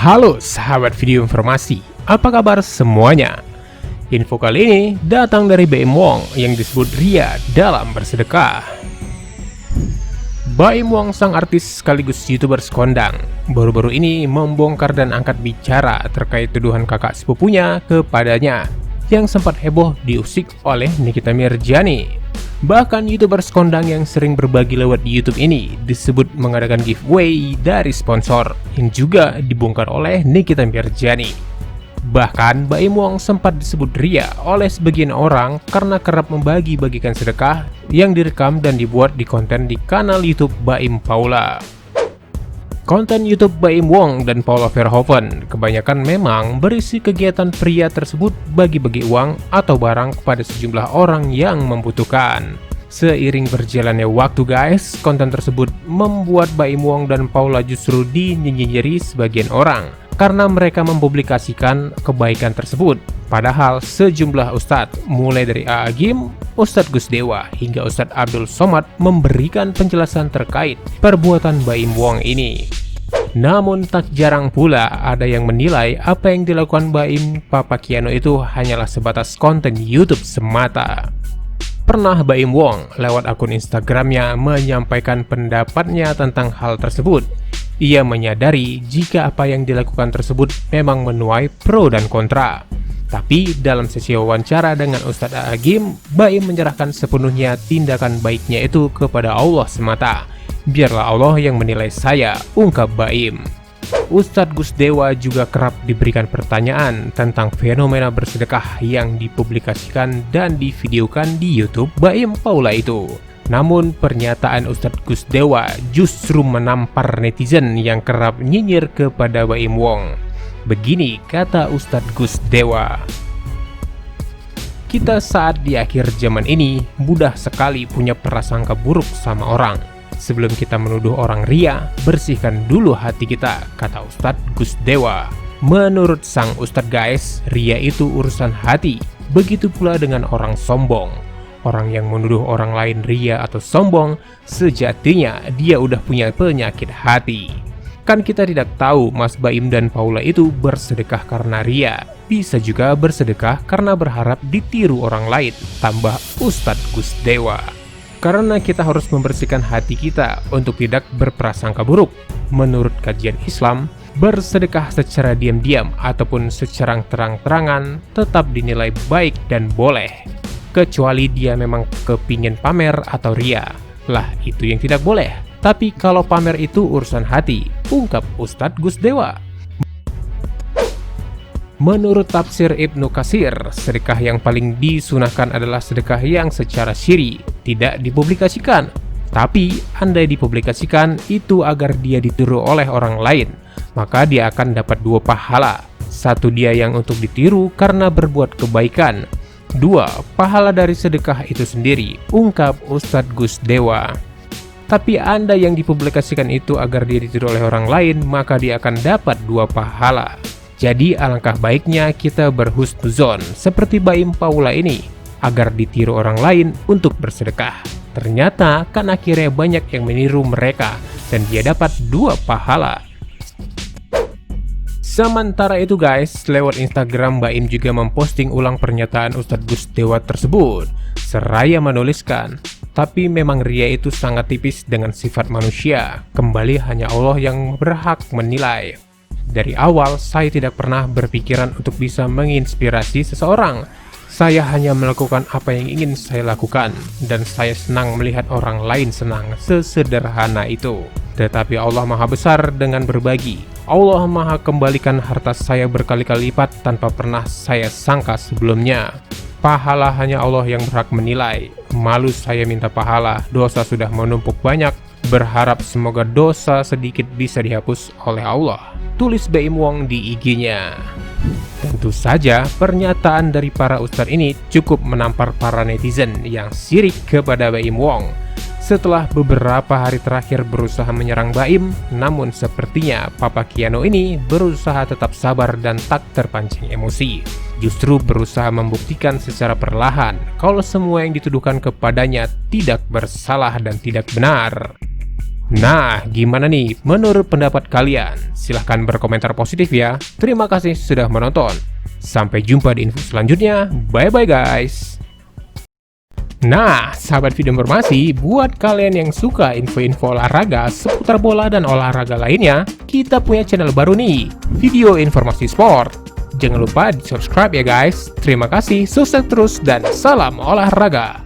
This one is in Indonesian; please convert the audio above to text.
Halo sahabat video informasi, apa kabar semuanya? Info kali ini datang dari Baim Wong yang disebut Ria dalam bersedekah. Baim Wong, sang artis sekaligus YouTuber kondang, baru-baru ini membongkar dan angkat bicara terkait tuduhan kakak sepupunya kepadanya yang sempat heboh diusik oleh Nikita Mirzani. Bahkan YouTuber kondang yang sering berbagi lewat di YouTube ini disebut mengadakan giveaway dari sponsor yang juga dibongkar oleh Nikita Mirzani. Bahkan Baim Wong sempat disebut ria oleh sebagian orang karena kerap membagi-bagikan sedekah yang direkam dan dibuat di konten di kanal YouTube Baim Paula. Konten YouTube Baim Wong dan Paula Verhoeven kebanyakan memang berisi kegiatan pria tersebut bagi-bagi uang atau barang kepada sejumlah orang yang membutuhkan. Seiring berjalannya waktu guys, konten tersebut membuat Baim Wong dan Paula justru dinyinyiri sebagian orang karena mereka mempublikasikan kebaikan tersebut. Padahal sejumlah ustadz, mulai dari A.A. Gym, Ustadz Gus Dewa, hingga Ustadz Abdul Somad memberikan penjelasan terkait perbuatan Baim Wong ini. Namun tak jarang pula ada yang menilai apa yang dilakukan Baim Papakiano itu hanyalah sebatas konten YouTube semata. Pernah Baim Wong lewat akun Instagramnya menyampaikan pendapatnya tentang hal tersebut. Ia menyadari jika apa yang dilakukan tersebut memang menuai pro dan kontra. Tapi dalam sesi wawancara dengan Ustadz A.A. Gym, Baim menyerahkan sepenuhnya tindakan baiknya itu kepada Allah semata. Biarlah Allah yang menilai saya, ungkap Baim. Ustadz Gus Dewa juga kerap diberikan pertanyaan tentang fenomena bersedekah yang dipublikasikan dan divideokan di YouTube Baim Paula itu. Namun pernyataan Ustadz Gus Dewa justru menampar netizen yang kerap nyinyir kepada Baim Wong. Begini kata Ustadz Gus Dewa, "Kita saat di akhir zaman ini mudah sekali punya prasangka buruk sama orang. Sebelum kita menuduh orang ria, bersihkan dulu hati kita," kata Ustadz Gus Dewa. Menurut sang Ustadz guys, ria itu urusan hati. Begitu pula dengan orang sombong. Orang yang menuduh orang lain ria atau sombong, sejatinya dia udah punya penyakit hati. Kan kita tidak tahu Mas Baim dan Paula itu bersedekah karena ria. Bisa juga bersedekah karena berharap ditiru orang lain, tambah Ustadz Gus Dewa. Karena kita harus membersihkan hati kita untuk tidak berprasangka buruk. Menurut kajian Islam, bersedekah secara diam-diam ataupun secara terang-terangan tetap dinilai baik dan boleh. Kecuali dia memang kepingin pamer atau ria. Lah itu yang tidak boleh. Tapi kalau pamer itu urusan hati, ungkap Ustadz Gus Dewa. Menurut tafsir Ibnu Katsir, sedekah yang paling disunahkan adalah sedekah yang secara syiri, tidak dipublikasikan. Tapi andai dipublikasikan itu agar dia ditiru oleh orang lain, maka dia akan dapat dua pahala. Satu, dia yang untuk ditiru karena berbuat kebaikan. Dua, pahala dari sedekah itu sendiri, ungkap Ustadz Gus Dewa. Tapi anda yang dipublikasikan itu agar dia ditiru oleh orang lain, maka dia akan dapat dua pahala. Jadi alangkah baiknya kita berhusnuzon seperti Baim Paula ini, agar ditiru orang lain untuk bersedekah. Ternyata kan akhirnya banyak yang meniru mereka dan dia dapat dua pahala. Sementara itu guys, lewat Instagram Baim juga memposting ulang pernyataan Ustadz Gus Dewa tersebut. Seraya menuliskan, "Tapi memang ria itu sangat tipis dengan sifat manusia. Kembali hanya Allah yang berhak menilai. Dari awal saya tidak pernah berpikiran untuk bisa menginspirasi seseorang. Saya hanya melakukan apa yang ingin saya lakukan. Dan saya senang melihat orang lain senang, sesederhana itu. Tetapi Allah Maha Besar dengan berbagi. Allah Maha kembalikan harta saya berkali-kali lipat tanpa pernah saya sangka sebelumnya. Pahala hanya Allah yang berhak menilai. Malu saya minta pahala, dosa sudah menumpuk banyak. Berharap semoga dosa sedikit bisa dihapus oleh Allah," tulis Baim Wong di IG-nya. Tentu saja pernyataan dari para ustadz ini cukup menampar para netizen yang sirik kepada Baim Wong. Setelah beberapa hari terakhir berusaha menyerang Baim, namun sepertinya Papakiano ini berusaha tetap sabar dan tak terpancing emosi. Justru berusaha membuktikan secara perlahan kalau semua yang dituduhkan kepadanya tidak bersalah dan tidak benar. Nah, gimana nih menurut pendapat kalian? Silahkan berkomentar positif ya. Terima kasih sudah menonton. Sampai jumpa di info selanjutnya. Bye-bye guys. Nah, sahabat video informasi, buat kalian yang suka info-info olahraga seputar bola dan olahraga lainnya, kita punya channel baru nih, Video Informasi Sport. Jangan lupa di subscribe ya guys. Terima kasih, sukses terus, dan salam olahraga.